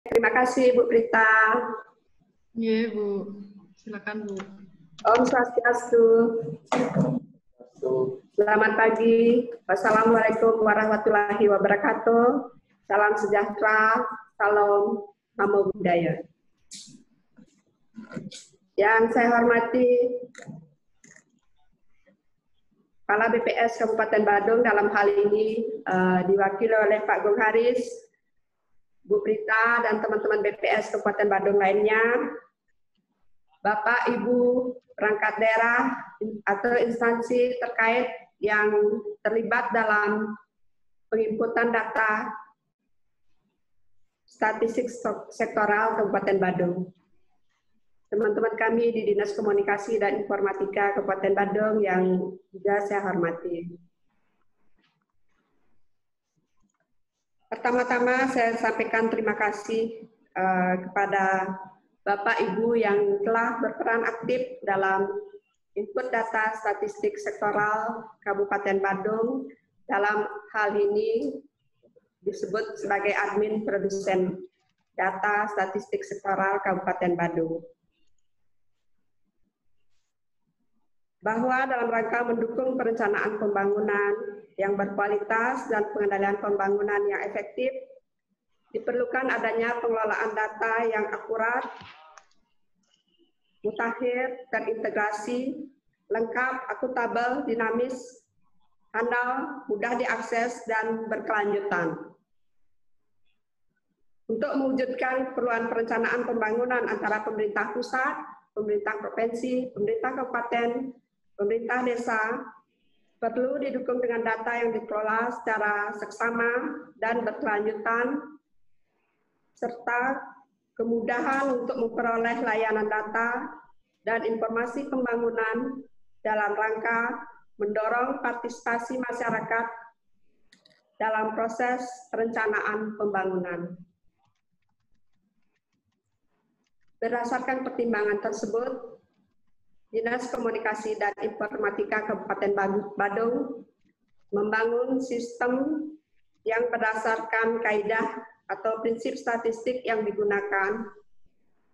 Terima kasih Bu Prita. Iya Bu, silakan Bu. Om Swastiastu. Selamat pagi. Wassalamualaikum warahmatullahi wabarakatuh. Salam sejahtera, salam namo buddhaya. Yang saya hormati Kepala BPS Kabupaten Badung dalam hal ini diwakili oleh Pak Gung Haris, Bu Prita, dan teman-teman BPS Kabupaten Badung lainnya, Bapak, Ibu, perangkat daerah atau instansi terkait yang terlibat dalam penginputan data statistik sektoral Kabupaten Badung. Teman-teman kami di Dinas Komunikasi dan Informatika Kabupaten Badung yang juga saya hormati. Pertama-tama saya sampaikan terima kasih kepada Bapak Ibu yang telah berperan aktif dalam input data statistik sektoral Kabupaten Badung. Dalam hal ini disebut sebagai admin produsen data statistik sektoral Kabupaten Badung. Bahwa dalam rangka mendukung perencanaan pembangunan yang berkualitas dan pengendalian pembangunan yang efektif, diperlukan adanya pengelolaan data yang akurat, mutakhir, terintegrasi, lengkap, akuntabel, dinamis, handal, mudah diakses, dan berkelanjutan. Untuk mewujudkan keperluan perencanaan pembangunan antara pemerintah pusat, pemerintah provinsi, pemerintah kabupaten, pemerintah desa, perlu didukung dengan data yang dikelola secara seksama dan berkelanjutan, serta kemudahan untuk memperoleh layanan data dan informasi pembangunan dalam rangka mendorong partisipasi masyarakat dalam proses perencanaan pembangunan. Berdasarkan pertimbangan tersebut, Dinas Komunikasi dan Informatika Kabupaten Badung membangun sistem yang berdasarkan kaidah atau prinsip statistik yang digunakan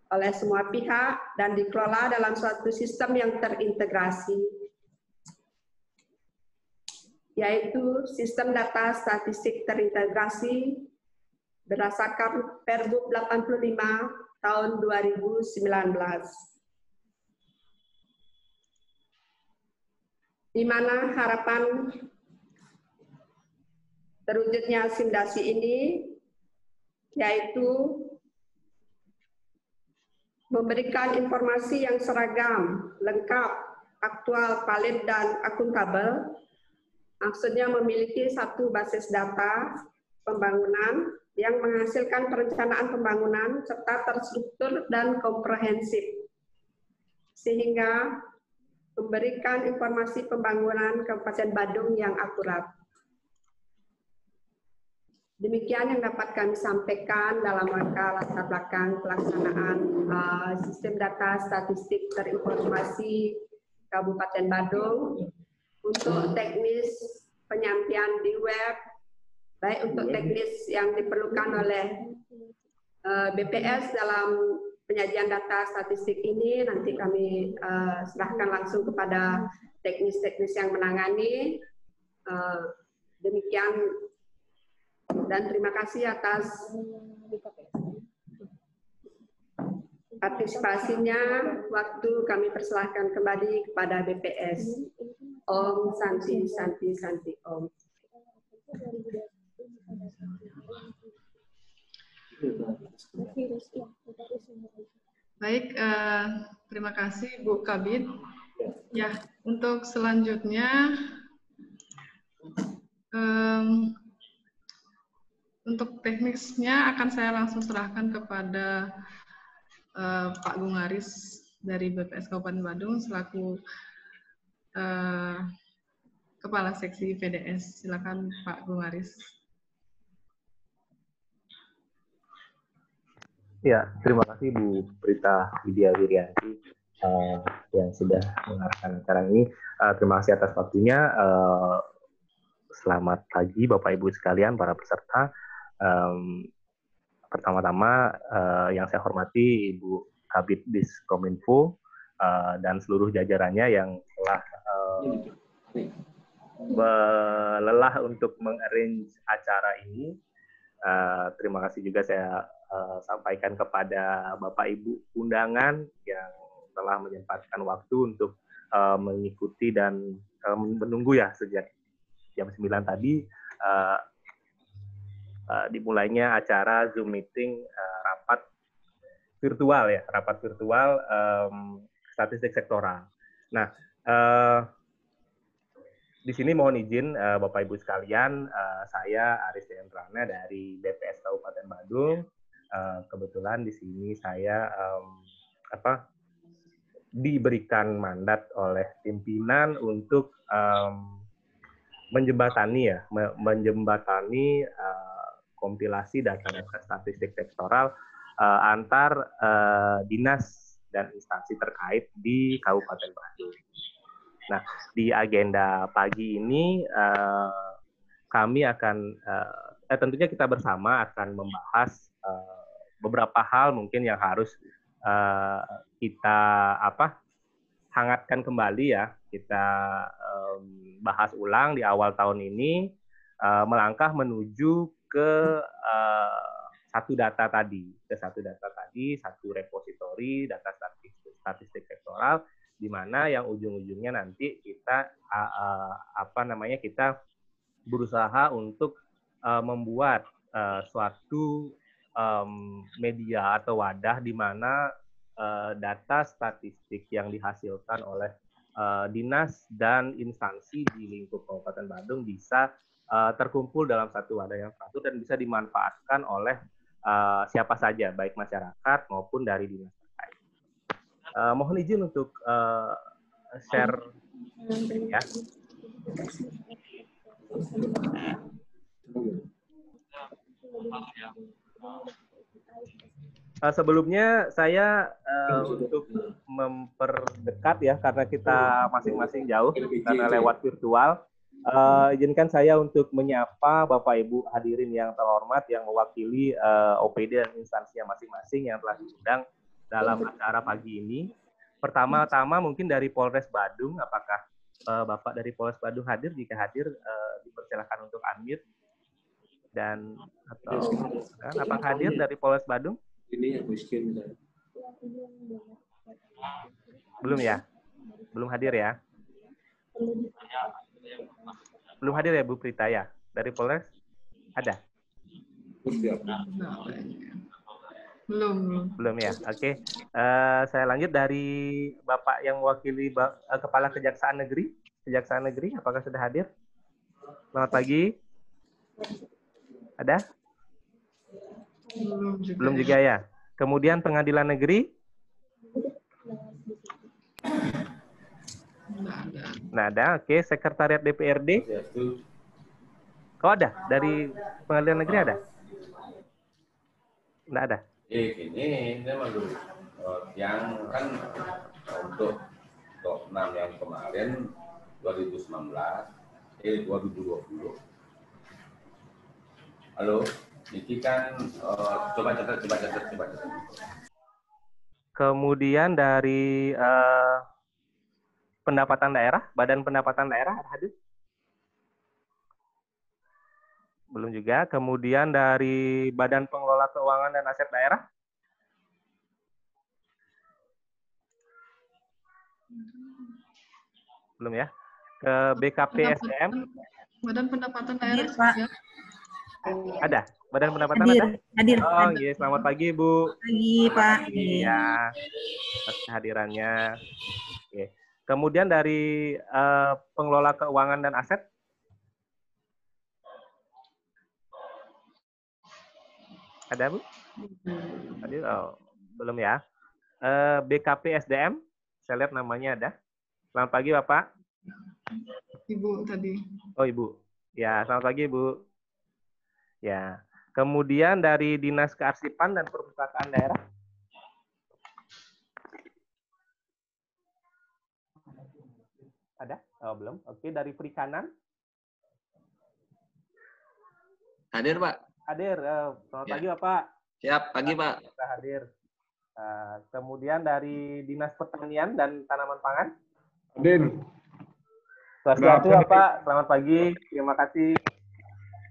oleh semua pihak dan dikelola dalam suatu sistem yang terintegrasi, yaitu sistem data statistik terintegrasi berdasarkan Pergub 85 tahun 2019. Di mana harapan terwujudnya simdasi ini yaitu memberikan informasi yang seragam, lengkap, aktual, valid, dan akuntabel. Maksudnya memiliki satu basis data pembangunan yang menghasilkan perencanaan pembangunan serta terstruktur dan komprehensif, sehingga memberikan informasi pembangunan Kabupaten Badung yang akurat. Demikian yang dapat kami sampaikan dalam rangka latar belakang pelaksanaan sistem data statistik terinformasi Kabupaten Badung. Untuk teknis penyampaian di web, baik untuk teknis yang diperlukan oleh BPS dalam penyajian data statistik ini, nanti kami serahkan langsung kepada teknis-teknis yang menangani. Demikian dan terima kasih atas partisipasinya. Waktu kami persilahkan kembali kepada BPS. Om Santi Santi Santi Om. Baik, terima kasih Bu Kabid. Ya, untuk selanjutnya untuk teknisnya akan saya langsung serahkan kepada Pak Gung Haris dari BPS Kabupaten Badung selaku Kepala Seksi PDS. Silakan Pak Gung Haris. Ya, terima kasih Bu Prita Widya Wirianti yang sudah mengarahkan acara ini. Terima kasih atas waktunya. Selamat pagi Bapak Ibu sekalian, para peserta. pertama-tama yang saya hormati Ibu Kabid Diskominfo dan seluruh jajarannya yang telah lelah untuk mengarrange acara ini. Terima kasih juga saya sampaikan kepada Bapak Ibu undangan yang telah menyempatkan waktu untuk mengikuti dan menunggu ya sejak jam 9 tadi dimulainya acara Zoom meeting rapat virtual statistik sektoral. Nah, di sini mohon izin Bapak Ibu sekalian, saya Aris Dendrana dari BPS Kabupaten Badung. Kebetulan di sini saya diberikan mandat oleh pimpinan untuk menjembatani kompilasi data-data statistik sektoral antar dinas dan instansi terkait di Kabupaten Badung. Nah, di agenda pagi ini kami akan tentunya kita bersama akan membahas beberapa hal mungkin yang harus kita hangatkan kembali ya, kita bahas ulang di awal tahun ini melangkah menuju ke satu repositori data statistik sektoral, di mana yang ujung-ujungnya nanti kita kita berusaha untuk membuat suatu media atau wadah di mana data statistik yang dihasilkan oleh dinas dan instansi di lingkup Kabupaten Badung bisa terkumpul dalam satu wadah yang satu dan bisa dimanfaatkan oleh siapa saja, baik masyarakat maupun dari dinas terkait. Mohon izin untuk share ya. Sebelumnya saya untuk memperdekat ya, karena kita masing-masing jauh karena lewat virtual, izinkan saya untuk menyapa Bapak Ibu hadirin yang terhormat yang mewakili OPD dan instansinya masing-masing yang telah diundang dalam acara pagi ini. Pertama-tama mungkin dari Polres Badung, apakah Bapak dari Polres Badung hadir? Jika hadir, dipersilakan untuk unmute. Dan atau apakah hadir dari Polres Badung? Ini yang miskin. Belum ya? Belum hadir ya? Belum hadir ya Bu Prita ya? Dari Polres? Ada? Belum ya? Oke. Saya lanjut dari Bapak yang mewakili Kepala Kejaksaan Negeri. Kejaksaan Negeri, apakah sudah hadir? Selamat pagi. Ada? Belum juga ya. Kemudian Pengadilan Negeri? Nah, ada. Oke. Sekretariat DPRD? Oh, ada. Dari Pengadilan Negeri ada? Nggak ada. Ini baru yang kan untuk 6 yang kemarin 2019, 2020. Halo. Ini kan coba catat. Kemudian dari pendapatan daerah, Badan Pendapatan Daerah hadir? Belum juga. Kemudian dari Badan Pengelola Keuangan dan Aset Daerah? Belum ya. Ke BKP SDM? Badan Pendapatan Daerah. Ya. Ada? Badan Pendapatan ada? Hadir. Oh, iya. Selamat pagi, Bu. Pagi, Pak. Iya. Atas kehadirannya. Oke. Kemudian dari Pengelola Keuangan dan Aset? Ada, Bu? Hadir? Oh, belum ya. BKP SDM? Saya lihat namanya ada. Selamat pagi, Bapak. Ibu tadi. Oh, Ibu. Ya, selamat pagi, Bu. Ya. Kemudian dari Dinas Kearsipan dan Perpustakaan Daerah? Ada? Oh, belum. Oke, dari Perikanan? Hadir, Pak. Hadir. Selamat pagi, Bapak. Siap, pagi Pak. Kita hadir. Kemudian dari Dinas Pertanian dan Tanaman Pangan. Hadir. Swastiastu Bapak, selamat pagi. Terima kasih.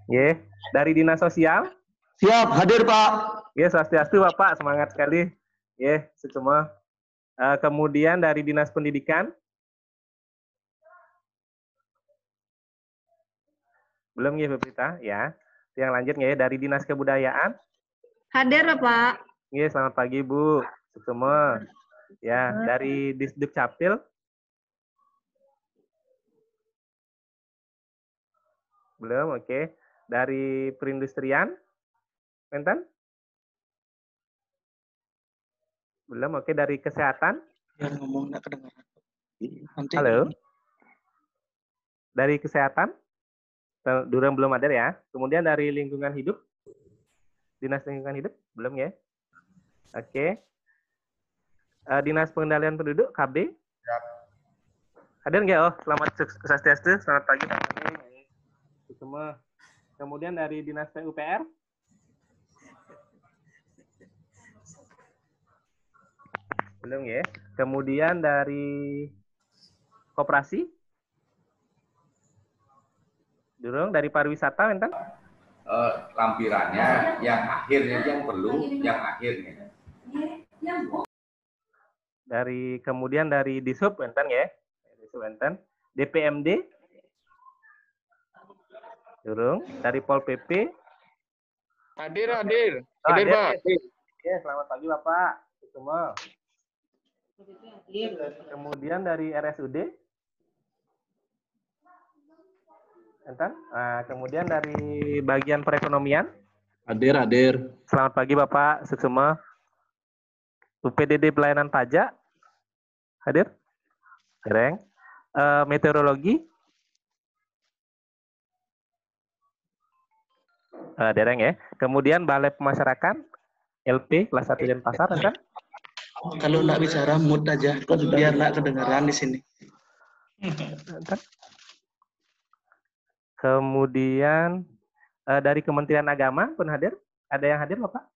Ye, dari Dinas Sosial. Siap, hadir Pak. Ye, swastiastu Bapak, semangat sekali. Ye, semua. Kemudian dari Dinas Pendidikan. Belum ya, Peprita? Ya. Yang lanjut ya, dari Dinas Kebudayaan. Hadir, Pak. Ya, selamat pagi, Bu. Semua. Ya, dari Disduk Capil. Belum, oke. Dari Perindustrian. Penten? Belum, oke. Dari Kesehatan. Biar ngomong nggak kedengaran. Nanti Halo. Dari Kesehatan. Durang belum ada ya. Kemudian dari Lingkungan Hidup. Dinas Lingkungan Hidup. Belum ya. Oke. Dinas Pengendalian Penduduk, KB. Hadir nggak? Oh, selamat swastiastu. Selamat pagi teman-teman. Semua. Kemudian dari Dinas PUPR. Belum ya. Kemudian dari Koperasi. Durung dari Pariwisata, enten? Lampirannya yang akhirnya yang perlu, yang akhirnya. Kemudian dari Dishub, enten ya. Dishub, enten. DPMD. Durung. Dari Pol PP. Hadir. Oh, Hadir Pak. Ya, selamat pagi Bapak. Semua. Kemudian dari RSUD. Enten. Kemudian dari bagian perekonomian. hadir. Selamat pagi Bapak Suksuma. UPDD Pelayanan Pajak. Hadir? Dereng. Meteorologi. Dereng ya. Kemudian Balai Pemasyarakatan. LP kelas 1 Denpasar, enten? Kalau nggak bicara mood aja, biar nggak kedengaran di sini. Enten? Kemudian dari Kementerian Agama pun hadir. Ada yang hadir Bapak?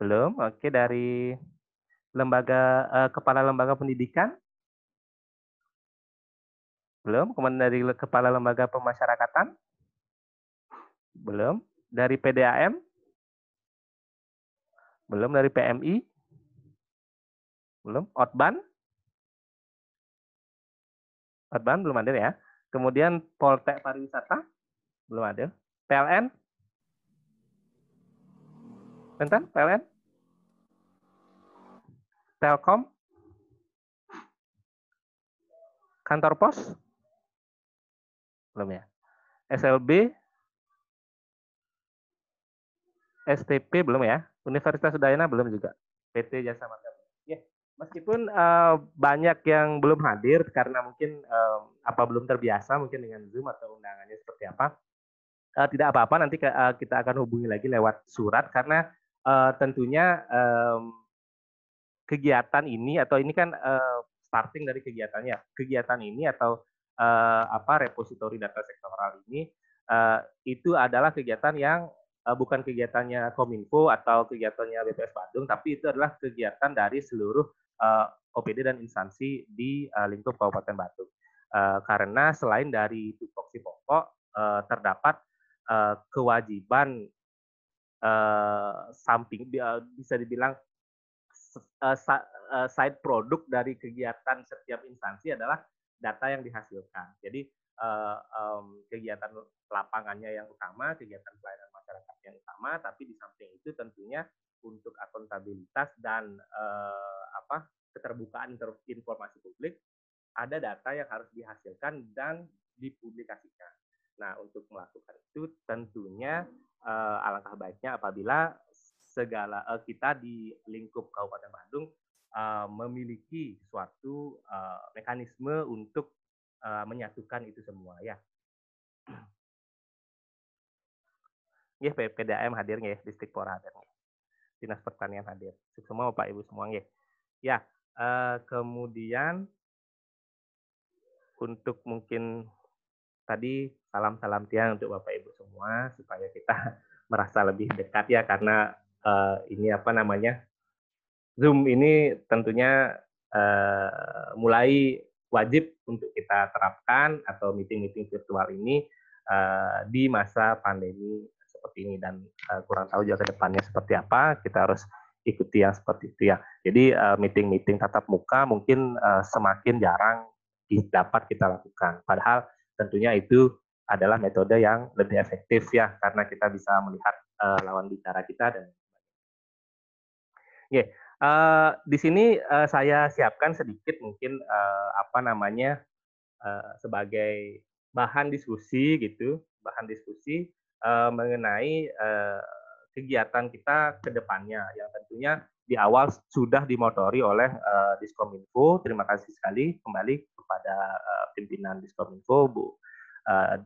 Belum. Oke, dari Kepala Lembaga Pendidikan. Belum. Kemudian dari Kepala Lembaga Pemasyarakatan. Belum. Dari PDAM. Belum. Dari PMI. Belum. Otban. Otban belum ada ya. Kemudian Poltek Pariwisata. Belum ada. PLN. Bentar, PLN. Telkom. Kantor Pos. Belum ya. SLB. STP belum ya. Universitas Udayana belum juga. PT Jasa Marga. Ya, meskipun banyak yang belum hadir karena mungkin belum terbiasa mungkin dengan Zoom atau undangannya seperti apa. Tidak apa-apa, nanti kita akan hubungi lagi lewat surat karena tentunya kegiatan ini atau ini kan starting dari kegiatannya. Kegiatan ini atau repositori data sektoral ini itu adalah kegiatan yang bukan kegiatannya Kominfo atau kegiatannya BPS Bandung, tapi itu adalah kegiatan dari seluruh OPD dan instansi di lingkup Kabupaten Bandung. Karena selain dari tupoksi pokok, terdapat kewajiban samping bisa dibilang side produk dari kegiatan setiap instansi adalah data yang dihasilkan. Jadi kegiatan lapangannya yang utama, kegiatan pelayanan masyarakat yang utama, tapi di samping itu tentunya untuk akuntabilitas dan keterbukaan informasi publik, ada data yang harus dihasilkan dan dipublikasikan. Nah, untuk melakukan itu tentunya alangkah baiknya apabila kita di lingkup Kabupaten Bandung memiliki suatu mekanisme untuk menyatukan itu semua ya. Nggih, PDAM hadir nggih, Distrik-Por hadir nggih. Dinas Pertanian hadir. Semua Bapak Ibu semua nggih. Ya, kemudian untuk mungkin tadi salam-salam tiang untuk Bapak Ibu semua supaya kita merasa lebih dekat ya, karena ini apa namanya, Zoom ini tentunya mulai wajib untuk kita terapkan atau meeting-meeting virtual ini di masa pandemi seperti ini, dan kurang tahu juga ke depannya seperti apa, kita harus ikuti yang seperti itu ya. Jadi meeting-meeting tatap muka mungkin semakin jarang dapat kita lakukan. Padahal tentunya itu adalah metode yang lebih efektif ya, karena kita bisa melihat lawan bicara kita. Dan di sini saya siapkan sedikit mungkin apa namanya sebagai bahan diskusi gitu, bahan diskusi mengenai kegiatan kita ke depannya yang tentunya di awal sudah dimotori oleh Diskominfo. Terima kasih sekali kembali kepada pimpinan Diskominfo, Bu,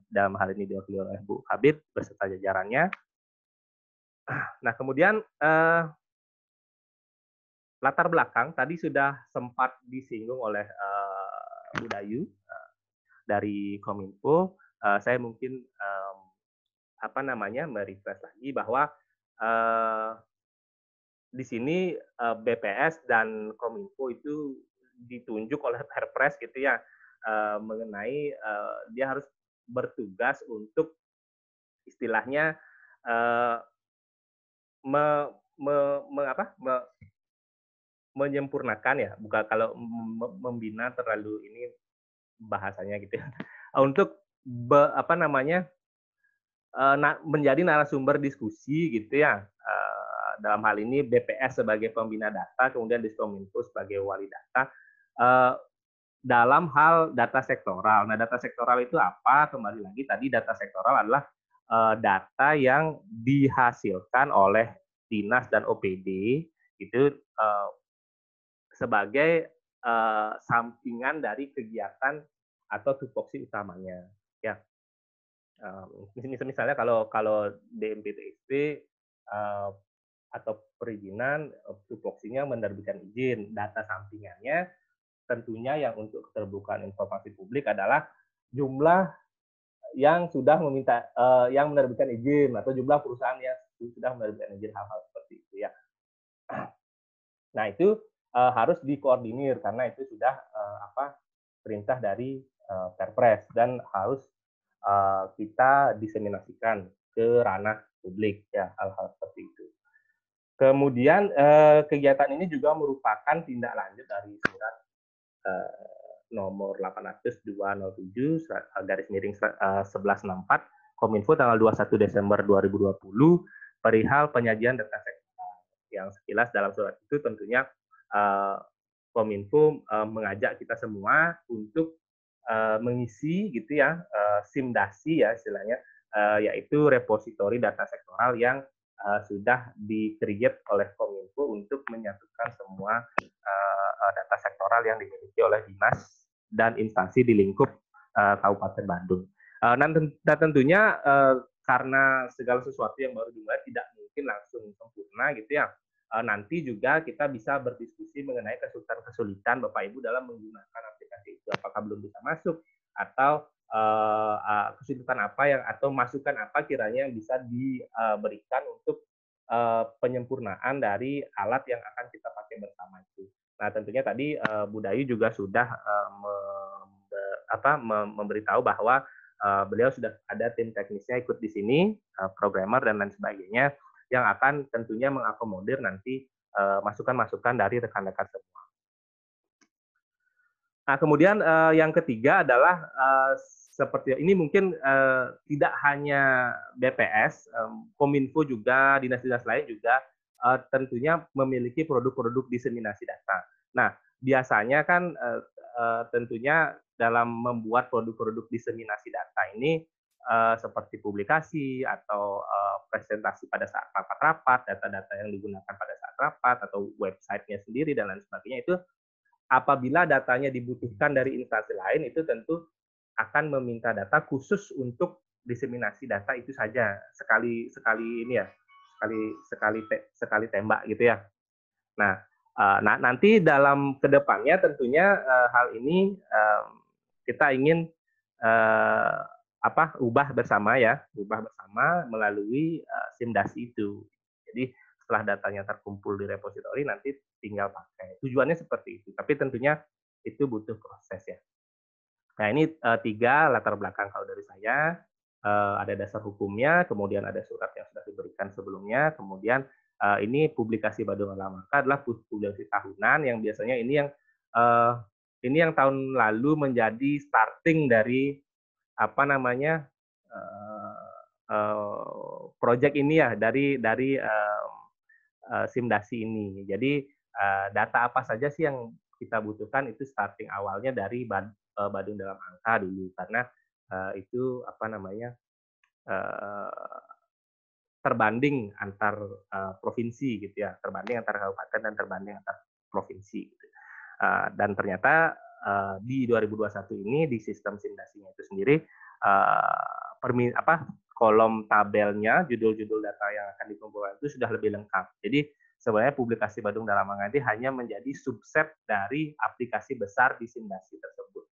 dalam hal ini diwakili oleh Bu Kabid beserta jajarannya. Nah, kemudian latar belakang tadi sudah sempat disinggung oleh Bu Dayu dari Kominfo. Saya mungkin apa namanya merefresh lagi bahwa di sini BPS dan Kominfo itu ditunjuk oleh Perpres gitu ya, mengenai dia harus bertugas untuk istilahnya menyempurnakan ya, bukan kalau membina terlalu ini bahasanya gitu ya, untuk apa namanya menjadi narasumber diskusi gitu ya, dalam hal ini BPS sebagai pembina data, kemudian Diskominfo sebagai wali data dalam hal data sektoral. Nah, data sektoral itu apa? Kembali lagi tadi, data sektoral adalah data yang dihasilkan oleh dinas dan OPD itu sebagai sampingan dari kegiatan atau tupoksi utamanya. Ya, misalnya kalau DMPTSP atau perizinan, tupoksinya menerbitkan izin, data sampingannya tentunya yang untuk keterbukaan informasi publik adalah jumlah yang sudah meminta yang menerbitkan izin atau jumlah perusahaan yang sudah menerbitkan izin, hal-hal seperti itu ya. Nah, itu harus dikoordinir karena itu sudah perintah dari Perpres dan harus kita diseminasikan ke ranah publik ya, hal-hal seperti itu. Kemudian kegiatan ini juga merupakan tindak lanjut dari surat nomor 800/2007/1164 Kominfo tanggal 21 Desember 2020 perihal penyajian data sektoral. Yang sekilas dalam surat itu tentunya Kominfo mengajak kita semua untuk mengisi gitu ya, SIMDASI ya istilahnya, yaitu repositori data sektoral yang sudah di-create oleh Kominfo untuk menyatukan semua data sektoral yang dimiliki oleh dinas dan instansi di lingkup Kabupaten Bandung. Dan tentunya karena segala sesuatu yang baru dimulai tidak mungkin langsung sempurna gitu ya. Nanti juga kita bisa berdiskusi mengenai kesulitan-kesulitan Bapak Ibu dalam menggunakan aplikasi itu, apakah belum bisa masuk atau kesulitan apa yang atau masukan apa kiranya yang bisa diberikan untuk penyempurnaan dari alat yang akan kita pakai bersama itu. Nah, tentunya tadi Bu Dayu juga sudah memberitahu bahwa beliau sudah ada tim teknisnya ikut di sini, programmer dan lain sebagainya, yang akan tentunya mengakomodir nanti masukan-masukan dari rekan-rekan semua. Nah, kemudian yang ketiga adalah seperti ini mungkin tidak hanya BPS, Kominfo juga, dinas-dinas lain juga tentunya memiliki produk-produk diseminasi data. Nah, biasanya kan tentunya dalam membuat produk-produk diseminasi data ini seperti publikasi atau presentasi pada saat rapat-rapat, data-data yang digunakan pada saat rapat atau websitenya sendiri dan lain sebagainya, itu apabila datanya dibutuhkan dari instansi lain itu tentu akan meminta data khusus untuk diseminasi data itu saja, sekali ini ya, sekali tembak gitu ya. Nah, nanti dalam kedepannya tentunya hal ini kita ingin ubah bersama melalui SIMDASI itu. Jadi setelah datanya terkumpul di repositori nanti tinggal pakai. Tujuannya seperti itu, tapi tentunya itu butuh proses ya. Nah ini 3 latar belakang kalau dari saya. Ada dasar hukumnya, kemudian ada surat yang sudah diberikan sebelumnya, kemudian ini publikasi Badung Dalam Angka adalah publikasi tahunan yang biasanya ini yang tahun lalu menjadi starting dari project ini ya, dari SIMDASI ini. Jadi data apa saja sih yang kita butuhkan itu starting awalnya dari Badung Dalam Angka dulu, karena itu terbanding antar provinsi gitu ya, terbanding antar kabupaten dan terbanding antar provinsi gitu. Dan ternyata di 2021 ini di sistem SIMDASI-nya itu sendiri kolom tabelnya, judul-judul data yang akan dikumpulkan itu sudah lebih lengkap. Jadi sebenarnya publikasi Badung Dalam Angka ini hanya menjadi subset dari aplikasi besar di SIMDASI tersebut.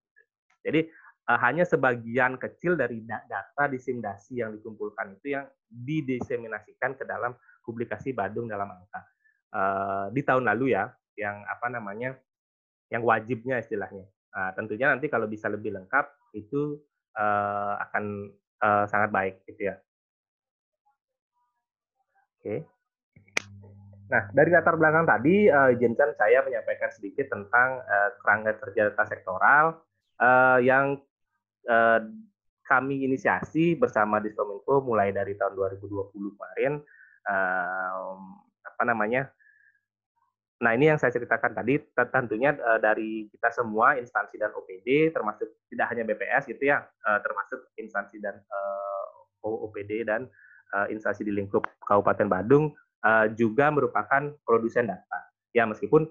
Jadi hanya sebagian kecil dari data di SIMDASI yang dikumpulkan itu yang didiseminasikan ke dalam publikasi Badung Dalam Angka. Di tahun lalu ya, yang yang wajibnya istilahnya. Tentunya nanti kalau bisa lebih lengkap itu akan sangat baik gitu ya. Oke. Nah, dari latar belakang tadi, izinkan saya menyampaikan sedikit tentang kerangka kerja data sektoral yang kami inisiasi bersama Diskominfo mulai dari tahun 2020 kemarin. Nah, ini yang saya ceritakan tadi, tentunya dari kita semua instansi dan OPD, termasuk tidak hanya BPS gitu ya, termasuk instansi dan OPD dan instansi di lingkup Kabupaten Badung juga merupakan produsen data. Ya, meskipun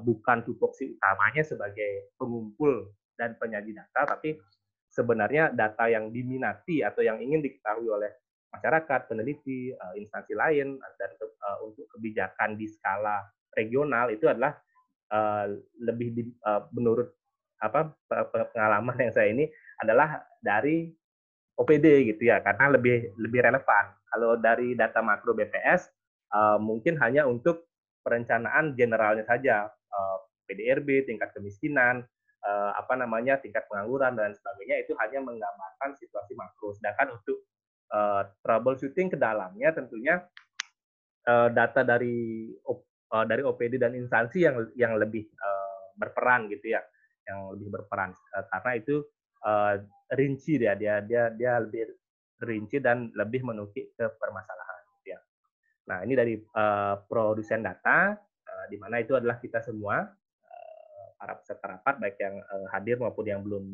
bukan tupoksi utamanya sebagai pengumpul dan penyaji data, tapi sebenarnya data yang diminati atau yang ingin diketahui oleh masyarakat, peneliti, instansi lain, dan untuk kebijakan di skala regional itu adalah menurut pengalaman yang saya ini adalah dari OPD gitu ya, karena lebih relevan. Kalau dari data makro BPS mungkin hanya untuk perencanaan generalnya saja, PDRB, tingkat kemiskinan, tingkat pengangguran dan sebagainya, itu hanya menggambarkan situasi makro. Sedangkan untuk troubleshooting ke dalamnya tentunya data dari OPD dan instansi yang lebih berperan gitu ya, yang lebih berperan karena itu rinci dia lebih rinci dan lebih menukik ke permasalahan gitu ya. Nah, ini dari produsen data di mana itu adalah kita semua para peserta rapat baik yang hadir maupun yang belum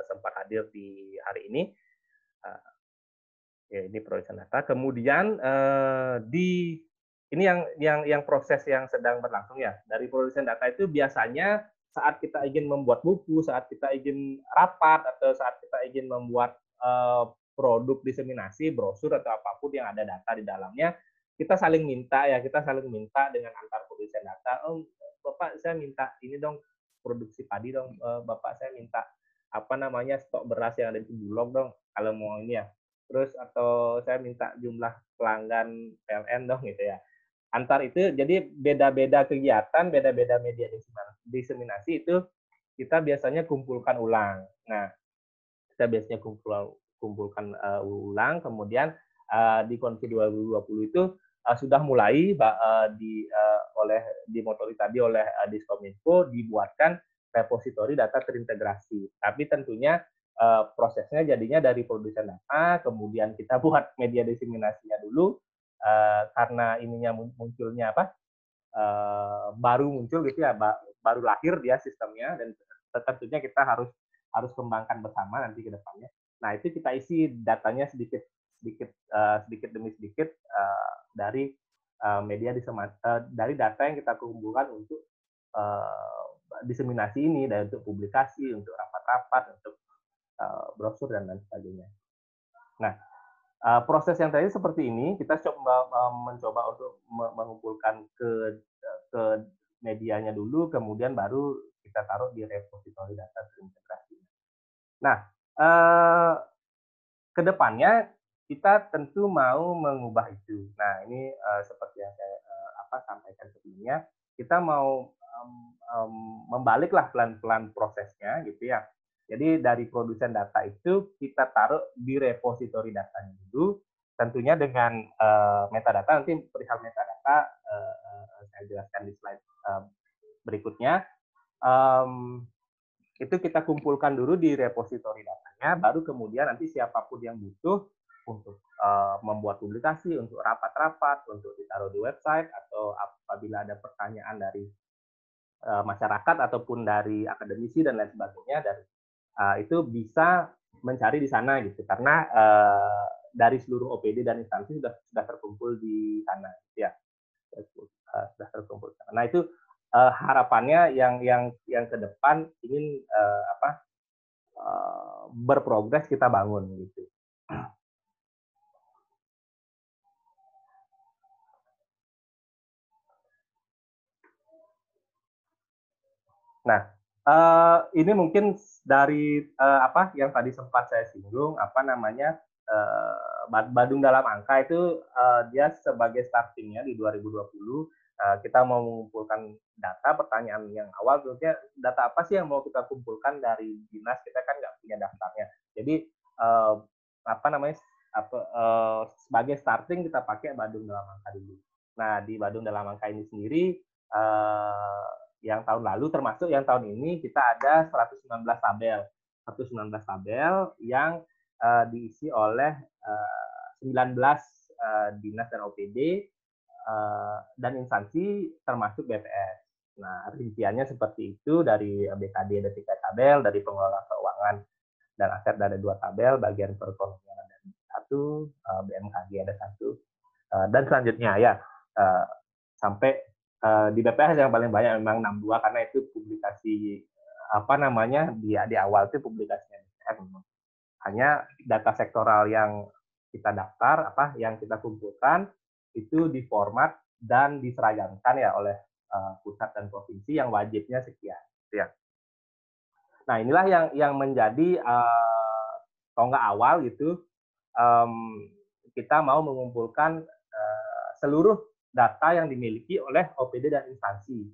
sempat hadir di hari ini. Ya, ini produsen data. Kemudian ini yang proses yang sedang berlangsung ya. Dari produsen data itu biasanya saat kita ingin membuat buku, saat kita ingin rapat, atau saat kita ingin membuat produk diseminasi, brosur atau apapun yang ada data di dalamnya, kita saling minta dengan antar produsen data. Oh, Bapak saya minta ini dong, produksi padi dong. Bapak saya minta stok beras yang ada di Bulog dong, kalau mau ini ya. Terus atau saya minta jumlah pelanggan PLN dong gitu ya. Antar itu jadi beda-beda kegiatan, beda-beda media diseminasi itu kita biasanya kumpulkan ulang. Nah, kita biasanya kumpulkan ulang, kemudian di Konfi 2020 itu sudah mulai dimotori tadi oleh Diskominfo dibuatkan repositori data terintegrasi. Tapi tentunya prosesnya jadinya dari produsen data, kemudian kita buat media diseminasinya dulu, karena ininya munculnya baru muncul gitu ya, baru lahir dia sistemnya, dan tentunya kita harus kembangkan bersama nanti ke depannya. Nah, itu kita isi datanya sedikit demi sedikit dari media dari data yang kita kumpulkan untuk diseminasi ini, dan untuk publikasi, untuk rapat-rapat, untuk brosur dan lain sebagainya. Nah, proses yang tadi seperti ini, kita mencoba untuk mengumpulkan ke medianya dulu, kemudian baru kita taruh di repositori data terintegrasi. Nah, kedepannya kita tentu mau mengubah itu. Nah, ini seperti yang saya sampaikan sebelumnya, kita mau membaliklah pelan-pelan prosesnya gitu ya. Jadi dari produsen data itu kita taruh di repositori datanya dulu, tentunya dengan metadata. Nanti perihal metadata saya jelaskan di slide berikutnya. Itu kita kumpulkan dulu di repositori datanya, baru kemudian nanti siapapun yang butuh untuk membuat publikasi, untuk rapat-rapat, untuk ditaruh di website, atau apabila ada pertanyaan dari masyarakat ataupun dari akademisi dan lain sebagainya, dari itu bisa mencari di sana gitu, karena dari seluruh OPD dan instansi sudah terkumpul di sana ya, sudah terkumpul. Nah, itu harapannya yang ke depan ingin berprogres kita bangun gitu. Nah, ini mungkin dari yang tadi sempat saya singgung, Badung dalam angka itu dia sebagai startingnya di 2020 kita mau mengumpulkan data. Pertanyaan yang awal tentunya data apa sih yang mau kita kumpulkan dari dinas, kita kan nggak punya daftarnya. Jadi sebagai starting kita pakai Badung dalam angka dulu. Nah, di Badung dalam angka ini sendiri yang tahun lalu termasuk yang tahun ini kita ada 119 tabel yang diisi oleh 19 dinas dan OPD dan instansi termasuk BPS. Nah, rinciannya seperti itu, dari BKD ada 3 tabel, dari pengelola keuangan dan aset ada 2 tabel, bagian perekonomian ada 1, BMKG ada 1, dan selanjutnya ya sampai di BPS yang paling banyak memang 62, karena itu publikasi di awal itu publikasinya hanya data sektoral yang kita daftar, yang kita kumpulkan itu diformat dan diseragamkan ya oleh pusat dan provinsi yang wajibnya sekian ya. Nah, inilah yang menjadi tonggak awal gitu, kita mau mengumpulkan seluruh data yang dimiliki oleh OPD dan instansi.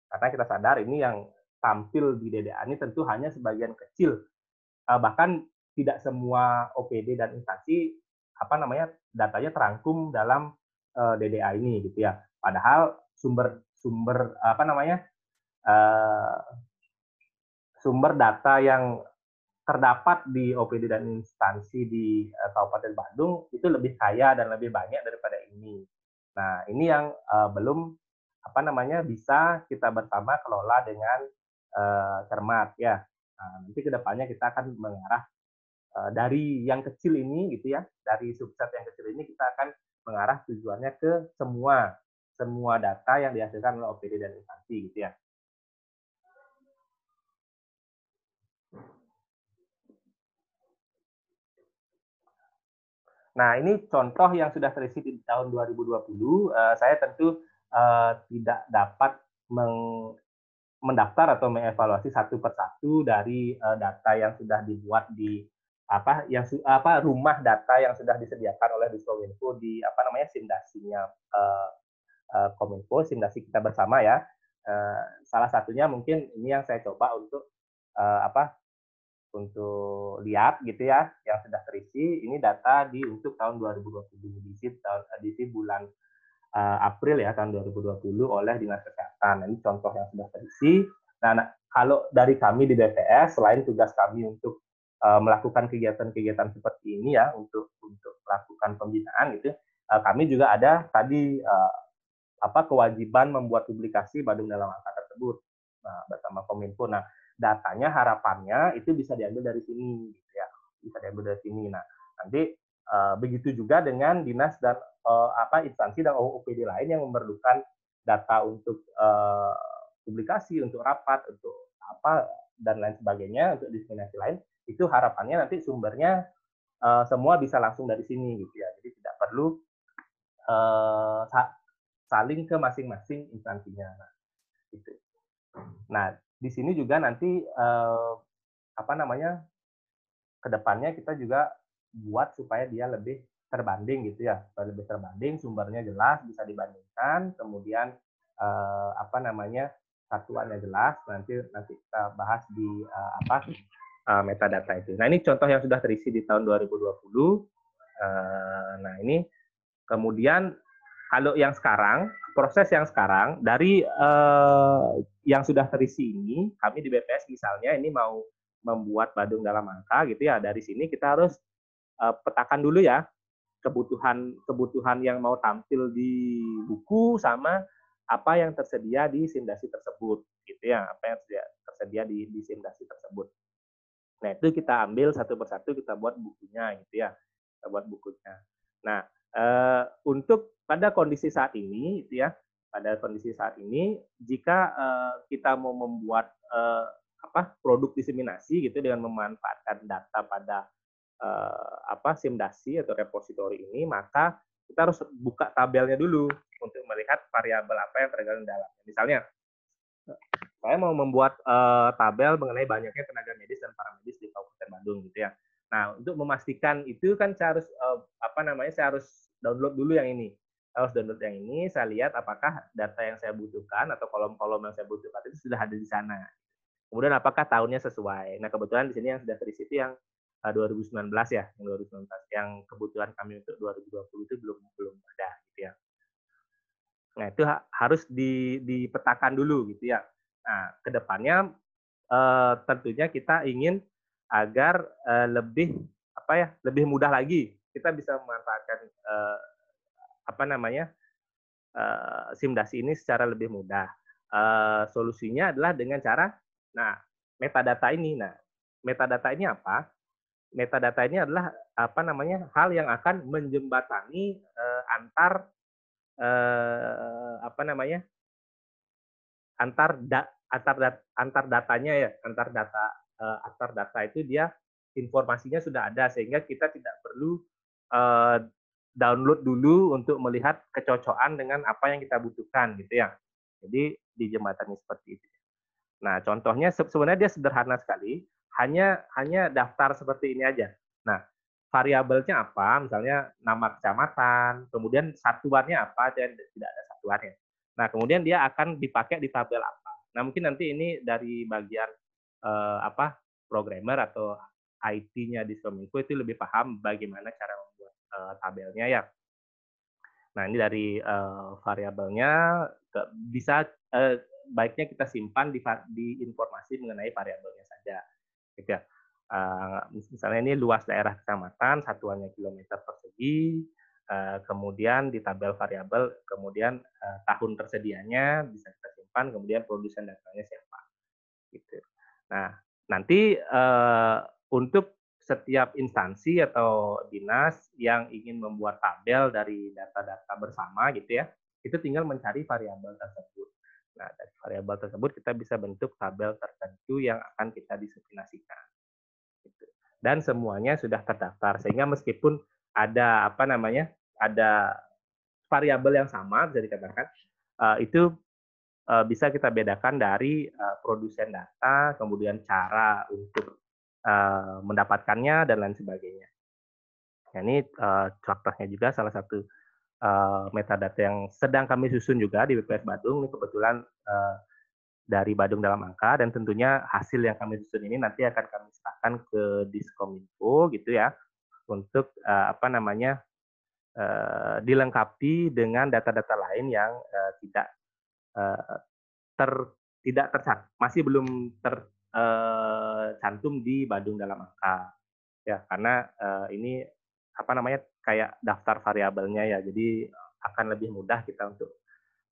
Karena kita sadar ini yang tampil di DDA ini tentu hanya sebagian kecil. Bahkan tidak semua OPD dan instansi datanya terangkum dalam DDA ini gitu ya. Padahal sumber data yang terdapat di OPD dan instansi di Kabupaten Bandung itu lebih kaya dan lebih banyak daripada ini. Nah, ini yang belum bisa kita bersama kelola dengan cermat ya. Nah, nanti kedepannya kita akan mengarah dari yang kecil ini gitu ya, dari subset yang kecil ini kita akan mengarah tujuannya ke semua data yang dihasilkan oleh OPD dan instansi gitu ya. Nah, ini contoh yang sudah terisi di tahun 2020. Saya tentu tidak dapat mendaftar atau mengevaluasi satu persatu dari data yang sudah dibuat di rumah data yang sudah disediakan oleh Diskominfo di Simdasinya Kominfo, Simdasi kita bersama ya. Salah satunya mungkin ini yang saya coba untuk untuk lihat gitu ya, yang sudah terisi. Ini data untuk tahun 2020 di bulan April ya, tahun 2020 oleh Dinas Kesehatan. Ini contoh yang sudah terisi. Nah, kalau dari kami di BPS, selain tugas kami untuk melakukan kegiatan-kegiatan seperti ini ya, untuk melakukan pembinaan gitu, kami juga ada tadi kewajiban membuat publikasi Badung dalam angka tersebut bersama Kominfo. Nah, datanya harapannya itu bisa diambil dari sini gitu ya, bisa diambil dari sini. Nah, nanti begitu juga dengan dinas dan instansi dan OPD lain yang memerlukan data untuk publikasi, untuk rapat, untuk dan lain sebagainya, untuk diseminasi lain, itu harapannya nanti sumbernya semua bisa langsung dari sini gitu ya. Jadi tidak perlu saling ke masing-masing instansinya. Nah, gitu. Nah, di sini juga nanti kedepannya kita juga buat supaya dia lebih terbanding gitu ya, supaya lebih terbanding, sumbernya jelas, bisa dibandingkan, kemudian apa namanya, satuannya jelas, nanti kita bahas di metadata itu. Nah, ini contoh yang sudah terisi di tahun 2020. Nah, ini kemudian kalau yang sekarang, proses yang sekarang dari yang sudah terisi ini, kami di BPS misalnya ini mau membuat Badung dalam angka gitu ya. Dari sini kita harus petakan dulu ya kebutuhan yang mau tampil di buku sama apa yang tersedia di simdasi tersebut gitu ya, apa yang tersedia di simdasi tersebut. Nah, itu kita ambil satu persatu, kita buat bukunya gitu ya. Kita buat bukunya. Nah, untuk pada kondisi saat ini gitu ya, pada kondisi saat ini jika kita mau membuat produk diseminasi gitu dengan memanfaatkan data pada simdasi atau repositori ini, maka kita harus buka tabelnya dulu untuk melihat variabel apa yang tergabung dalam. Misalnya, saya mau membuat tabel mengenai banyaknya tenaga medis dan paramedis di Kabupaten Bandung gitu ya. Nah, untuk memastikan itu kan saya harus saya harus download dulu yang ini. Saya harus download yang ini, saya lihat apakah data yang saya butuhkan atau kolom-kolom yang saya butuhkan itu sudah ada di sana. Kemudian apakah tahunnya sesuai. Nah, kebetulan di sini yang sudah terisi itu yang 2019 ya, yang 2019. Yang kebutuhan kami untuk 2020 itu belum ada gitu ya. Nah, itu harus dipetakan dulu gitu ya. Nah, kedepannya tentunya kita ingin agar lebih mudah lagi kita bisa memanfaatkan simdasi ini secara lebih mudah. Solusinya adalah dengan cara, metadata ini. Nah, metadata ini apa? Metadata ini adalah hal yang akan menjembatani antar data itu dia informasinya sudah ada sehingga kita tidak perlu download dulu untuk melihat kecocokan dengan apa yang kita butuhkan gitu ya. Jadi dijembatani seperti itu. Nah, contohnya sebenarnya dia sederhana sekali, hanya daftar seperti ini aja. Nah, variabelnya apa? Misalnya nama kecamatan, kemudian satuannya apa, dan tidak ada satuannya. Nah, kemudian dia akan dipakai di tabel apa. Nah, mungkin nanti ini dari bagian programmer atau IT-nya di Skominfo itu lebih paham bagaimana cara membuat tabelnya ya. Nah, ini dari variabelnya bisa baiknya kita simpan di informasi mengenai variabelnya saja. Gitu ya. Misalnya ini luas daerah kecamatan, satuannya kilometer persegi, kemudian di tabel variabel, kemudian tahun tersedianya bisa kita simpan, kemudian produsen datanya siapa. Gitu. Nah, nanti untuk setiap instansi atau dinas yang ingin membuat tabel dari data-data bersama gitu ya, itu tinggal mencari variabel tersebut. Nah, dari variabel tersebut kita bisa bentuk tabel tertentu yang akan kita diseminasikan. Gitu. Dan semuanya sudah terdaftar sehingga meskipun ada ada variabel yang sama bisa dikatakan itu bisa kita bedakan dari produsen data, kemudian cara untuk mendapatkannya dan lain sebagainya. Nah, ini contohnya juga salah satu metadata yang sedang kami susun juga di BPS Badung. Ini kebetulan dari Badung dalam angka, dan tentunya hasil yang kami susun ini nanti akan kami serahkan ke Diskominfo gitu ya, untuk dilengkapi dengan data-data lain yang masih belum tercantum di Badung dalam angka ya, karena ini kayak daftar variabelnya ya, jadi akan lebih mudah kita untuk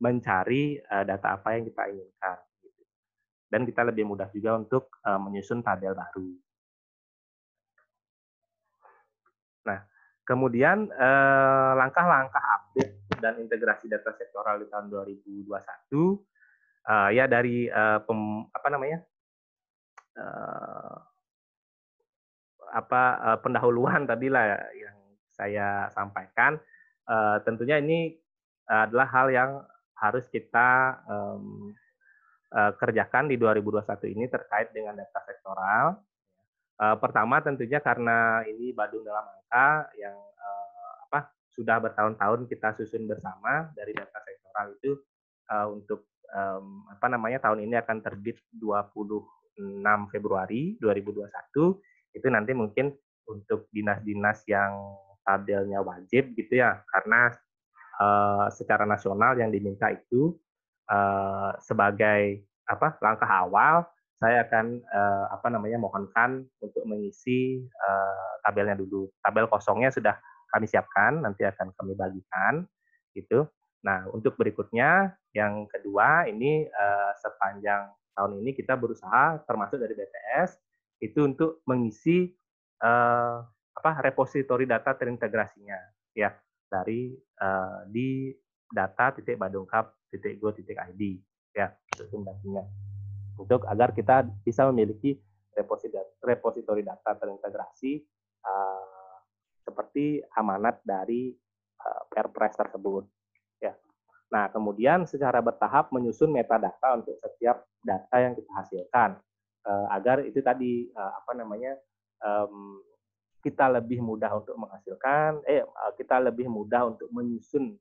mencari data apa yang kita inginkan gitu. Dan kita lebih mudah juga untuk menyusun tabel baru. Nah, kemudian langkah-langkah update dan integrasi data sektoral di tahun 2021 ya dari pendahuluan tadi lah yang saya sampaikan, tentunya ini adalah hal yang harus kita kerjakan di 2021 ini terkait dengan data sektoral. Pertama tentunya karena ini Badung Dalam Angka yang sudah bertahun-tahun kita susun bersama dari data sektoral itu untuk tahun ini akan terbit 26 Februari 2021. Itu nanti mungkin untuk dinas-dinas yang tabelnya wajib gitu ya, karena secara nasional yang diminta itu sebagai langkah awal saya akan mohonkan untuk mengisi tabelnya dulu. Tabel kosongnya sudah kami siapkan, nanti akan kami bagikan gitu. Nah, untuk berikutnya yang kedua ini sepanjang tahun ini kita berusaha termasuk dari BPS itu untuk mengisi repositori data terintegrasinya ya dari di data.badungkap.go.id ya untuk sumbernya. Untuk agar kita bisa memiliki repositori data terintegrasi seperti amanat dari Perpres tersebut. Ya. Nah, kemudian secara bertahap menyusun metadata untuk setiap data yang kita hasilkan agar itu tadi kita lebih mudah untuk menghasilkan, kita lebih mudah untuk menyusun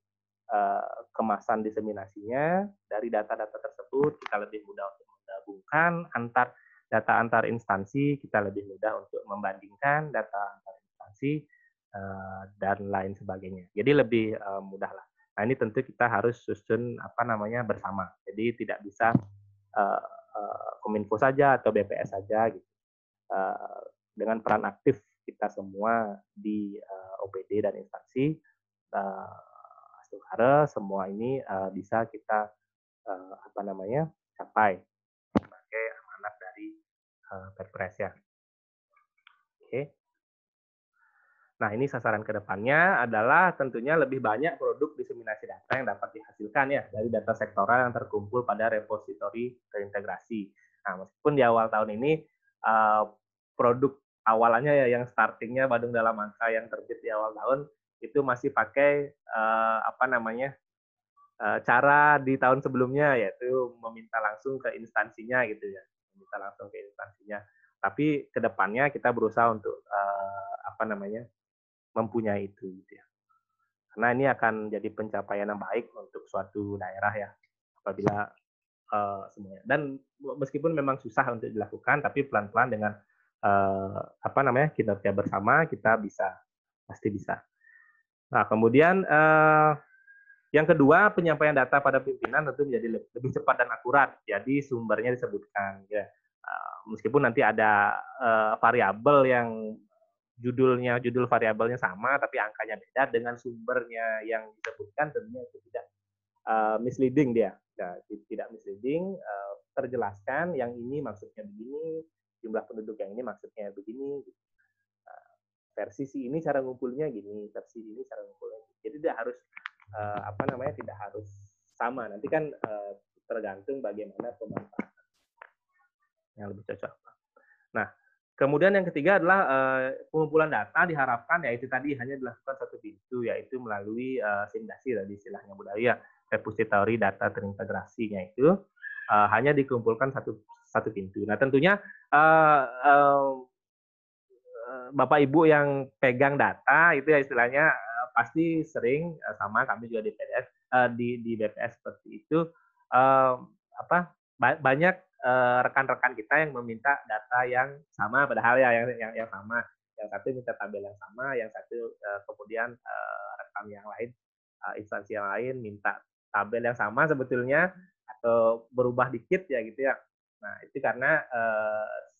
kemasan diseminasinya dari data-data tersebut, kita lebih mudah untuk menggabungkan data antar instansi, kita lebih mudah untuk membandingkan data antar instansi dan lain sebagainya. Jadi lebih mudah lah. Nah, ini tentu kita harus susun bersama. Jadi tidak bisa Kominfo saja atau BPS saja gitu. Dengan peran aktif kita semua di OPD dan instansi semua ini bisa kita capai sebagai amanat dari Perpres ya. Oke. Nah, ini sasaran ke depannya adalah tentunya lebih banyak produk diseminasi data yang dapat dihasilkan ya dari data sektoral yang terkumpul pada repositori terintegrasi. Nah, meskipun di awal tahun ini produk awalannya ya yang startingnya Badung Dalam Angka yang terbit di awal tahun itu masih pakai cara di tahun sebelumnya, yaitu meminta langsung ke instansinya gitu ya, meminta langsung ke instansinya. Tapi ke depannya kita berusaha untuk mempunyai itu gitu ya. Karena ini akan jadi pencapaian yang baik untuk suatu daerah ya, apabila semuanya. Dan meskipun memang susah untuk dilakukan, tapi pelan-pelan dengan kinerja bersama kita pasti bisa. Nah, kemudian yang kedua, penyampaian data pada pimpinan tentu menjadi lebih cepat dan akurat. Jadi sumbernya disebutkan ya. Meskipun nanti ada variabel yang judul variabelnya sama tapi angkanya beda, dengan sumbernya yang disebutkan tentunya itu tidak misleading dia. Nah, tidak misleading, terjelaskan yang ini maksudnya begini, jumlah penduduk yang ini maksudnya begini. Versi si ini cara ngumpulnya gini, versi ini cara ngumpulnya gini. Jadi tidak harus tidak harus sama. Nanti kan tergantung bagaimana pemanfaatan yang lebih cocok. Nah, kemudian yang ketiga adalah pengumpulan data diharapkan yaitu tadi hanya dilakukan satu pintu, yaitu melalui SIMDASI tadi istilahnya budaya, repositori data terintegrasinya itu hanya dikumpulkan satu pintu. Nah, tentunya Bapak Ibu yang pegang data itu ya istilahnya pasti sering sama kami juga di BPS di BPS seperti itu banyak rekan-rekan kita yang meminta data yang sama, padahal ya yang sama, yang satu minta tabel yang sama, yang satu kemudian rekan yang lain instansi yang lain minta tabel yang sama sebetulnya atau berubah dikit ya gitu ya. Nah, itu karena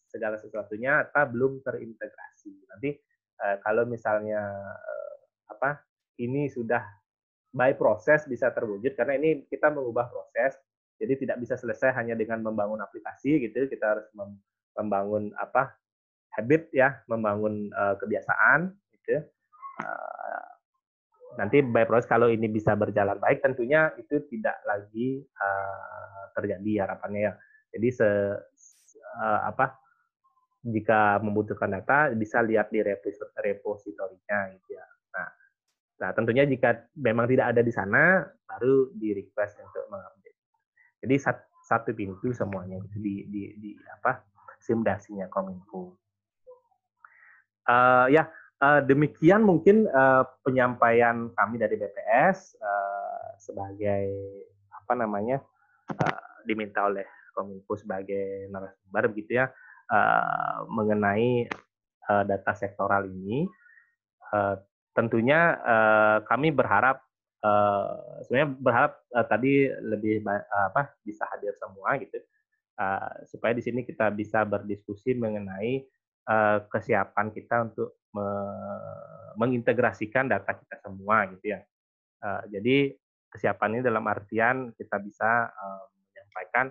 segala sesuatunya belum terintegrasi. Nanti kalau misalnya ini sudah by proses bisa terwujud, karena ini kita mengubah proses, jadi tidak bisa selesai hanya dengan membangun aplikasi gitu. Kita harus membangun habit ya, membangun kebiasaan gitu. Nanti by proses kalau ini bisa berjalan baik, tentunya itu tidak lagi terjadi harapannya ya. Jadi jika membutuhkan data bisa lihat di repositorinya gitu ya. Nah, tentunya jika memang tidak ada di sana baru di request untuk mengupdate. Jadi satu pintu semuanya gitu di SIMDASI-nya Kominfo. Ya, demikian mungkin penyampaian kami dari BPS sebagai apa namanya diminta oleh Kominfo sebagai narasumber begitu ya mengenai data sektoral ini. Tentunya kami berharap sebenarnya berharap tadi lebih bisa hadir semua gitu supaya di sini kita bisa berdiskusi mengenai kesiapan kita untuk mengintegrasikan data kita semua gitu ya. Jadi kesiapan ini dalam artian kita bisa menyampaikan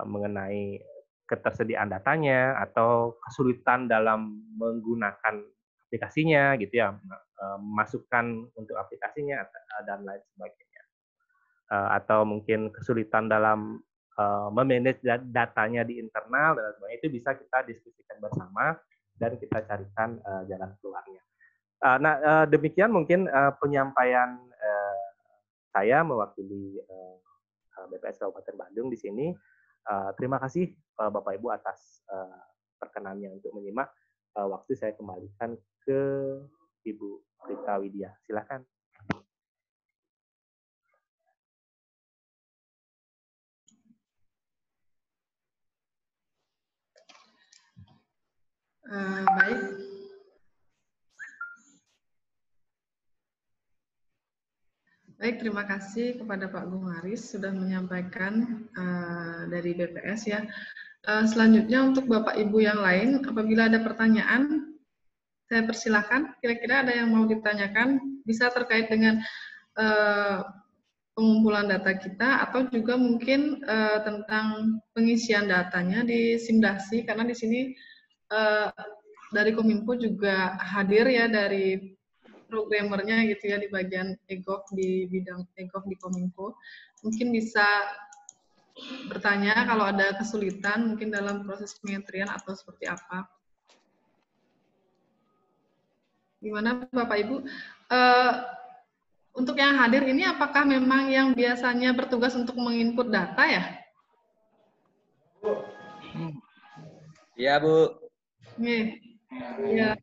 mengenai ketersediaan datanya atau kesulitan dalam menggunakan aplikasinya gitu ya, masukan untuk aplikasinya dan lain sebagainya. Atau mungkin kesulitan dalam memanage datanya di internal dan sebagainya, itu bisa kita diskusikan bersama dan kita carikan jalan keluarnya. Nah, demikian mungkin penyampaian saya mewakili BPS Kabupaten Bandung di sini. Terima kasih Bapak Ibu atas perkenannya untuk menyimak. Waktu saya kembalikan ke Ibu Rita Widya. Silakan. Baik. Baik, terima kasih kepada Pak Gungaris sudah menyampaikan dari BPS ya. Selanjutnya untuk Bapak Ibu yang lain, apabila ada pertanyaan, saya persilahkan. Kira-kira ada yang mau ditanyakan, bisa terkait dengan pengumpulan data kita atau juga mungkin tentang pengisian datanya di Simdasi, karena di sini dari Kominfo juga hadir ya dari programmernya gitu ya di bagian EGOV, di bidang EGOV di Kominfo. Mungkin bisa bertanya kalau ada kesulitan mungkin dalam proses pengentrian atau seperti apa. Gimana Bapak Ibu? Untuk yang hadir ini apakah memang yang biasanya bertugas untuk menginput data ya? Iya, Bu. Iya.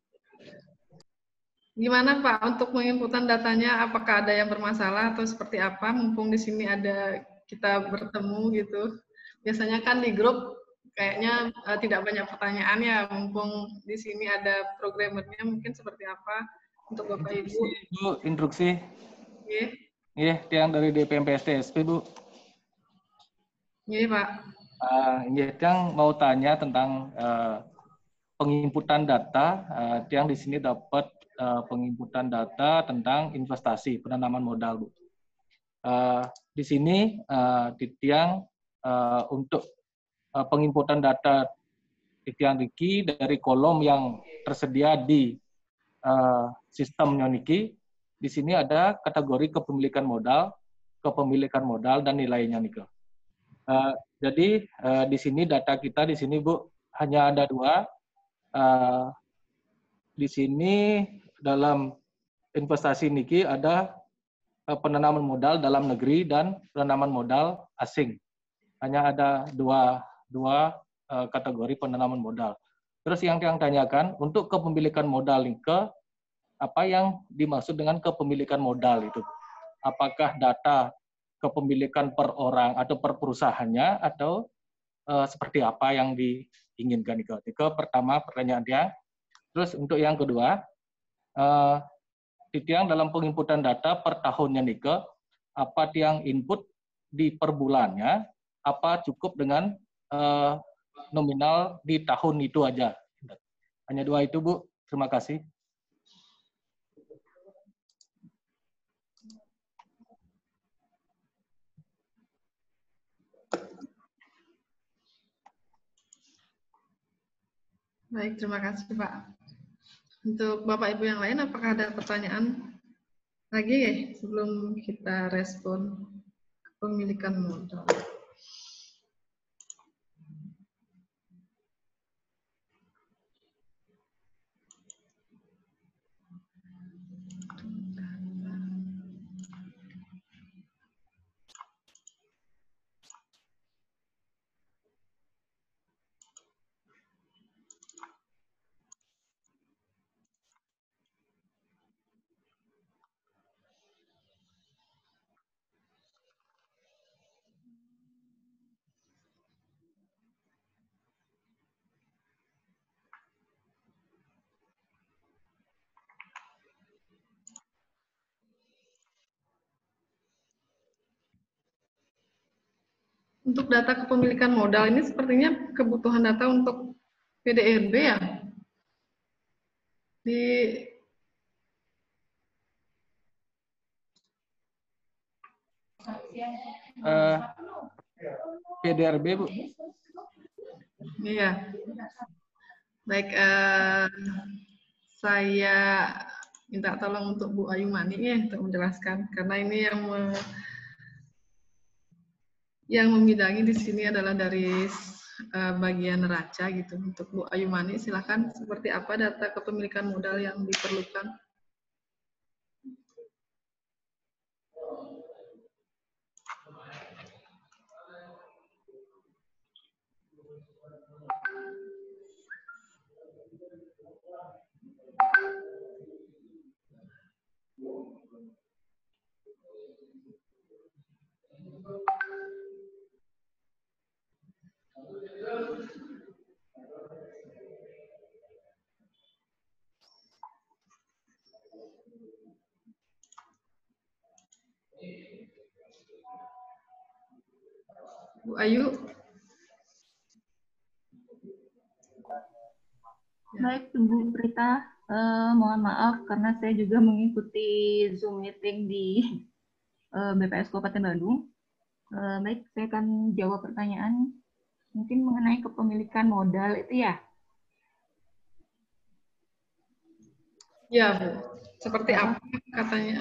Gimana Pak untuk menginputan datanya? Apakah ada yang bermasalah atau seperti apa? Mumpung di sini ada kita bertemu gitu. Biasanya kan di grup kayaknya tidak banyak pertanyaan ya. Mumpung di sini ada programmernya, mungkin seperti apa untuk Bapak Ibu? Bu, instruksi. Iya. Iya, yang dari DPMPSTSP, Bu. Iya Pak. Ini yang mau tanya tentang penginputan data. Yang di sini dapat penginputan data tentang investasi penanaman modal, Bu. Di sini di tiang untuk penginputan data di tiang Niki dari kolom yang tersedia di sistem Niki. Di sini ada kategori kepemilikan modal dan nilainya nih. Jadi di sini data kita di sini Bu hanya ada dua. Di sini dalam investasi Niki ada penanaman modal dalam negeri dan penanaman modal asing. Hanya ada dua kategori penanaman modal. Terus yang tanyakan untuk kepemilikan modal Nike, apa yang dimaksud dengan kepemilikan modal itu? Apakah data kepemilikan per orang atau per perusahaannya atau seperti apa yang diinginkan itu? Itu pertama pertanyaan dia. Terus untuk yang kedua, tiang dalam penginputan data per tahunnya Nike, apa tiang input di per bulannya, apa cukup dengan nominal di tahun itu aja? Hanya dua itu Bu. Terima kasih. Baik, terima kasih Pak. Untuk Bapak Ibu yang lain, apakah ada pertanyaan lagi ya sebelum kita respon kepemilikan modal? Untuk data kepemilikan modal ini sepertinya kebutuhan data untuk PDRB ya. Di PDRB, Bu. Iya. Baik, saya minta tolong untuk Bu Ayu Mani ya untuk menjelaskan, karena ini yang membidangi di sini adalah dari bagian neraca gitu. Untuk Bu Ayu Mani, silakan, seperti apa data kepemilikan modal yang diperlukan? Bu Ayu. Baik, Bu Prita, mohon maaf karena saya juga mengikuti Zoom meeting di BPS Kabupaten Bandung. Baik, saya akan jawab pertanyaan mungkin mengenai kepemilikan modal itu ya. Ya, Bu. Seperti apa katanya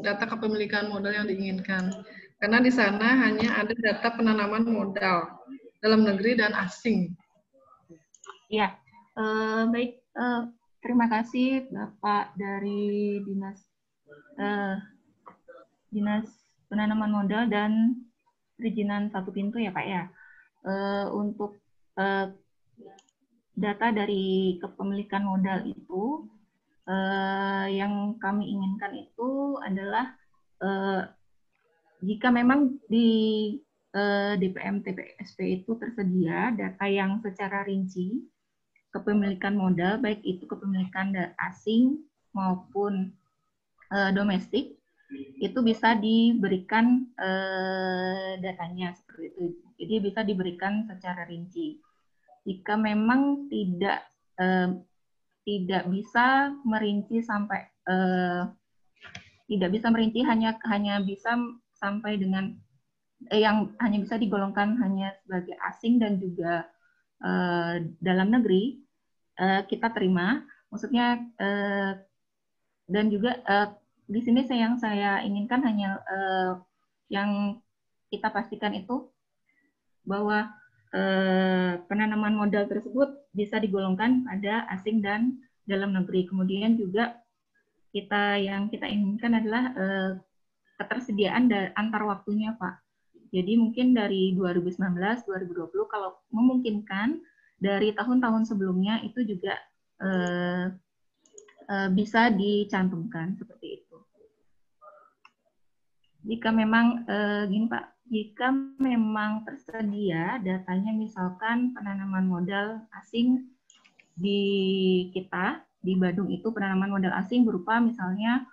data kepemilikan modal yang diinginkan? Karena di sana hanya ada data penanaman modal dalam negeri dan asing. Ya, baik. Terima kasih Bapak dari Dinas Penanaman Modal dan Perizinan Satu Pintu ya Pak ya. Untuk data dari kepemilikan modal itu yang kami inginkan itu adalah jika memang di DPM TPSP itu tersedia data yang secara rinci kepemilikan modal, baik itu kepemilikan asing maupun domestik, itu bisa diberikan datanya seperti itu. Jadi bisa diberikan secara rinci. Jika memang tidak bisa merinci sampai tidak bisa merinci hanya bisa sampai dengan yang hanya bisa digolongkan hanya sebagai asing dan juga dalam negeri, kita terima. Maksudnya dan juga di sini yang saya inginkan hanya yang kita pastikan itu bahwa penanaman modal tersebut bisa digolongkan pada asing dan dalam negeri. Kemudian juga yang kita inginkan adalah ketersediaan antar waktunya, Pak. Jadi mungkin dari 2019, 2020 kalau memungkinkan dari tahun-tahun sebelumnya itu juga bisa dicantumkan seperti itu. Jika memang gini Pak, jika memang tersedia datanya misalkan penanaman modal asing di kita di Bandung itu penanaman modal asing berupa misalnya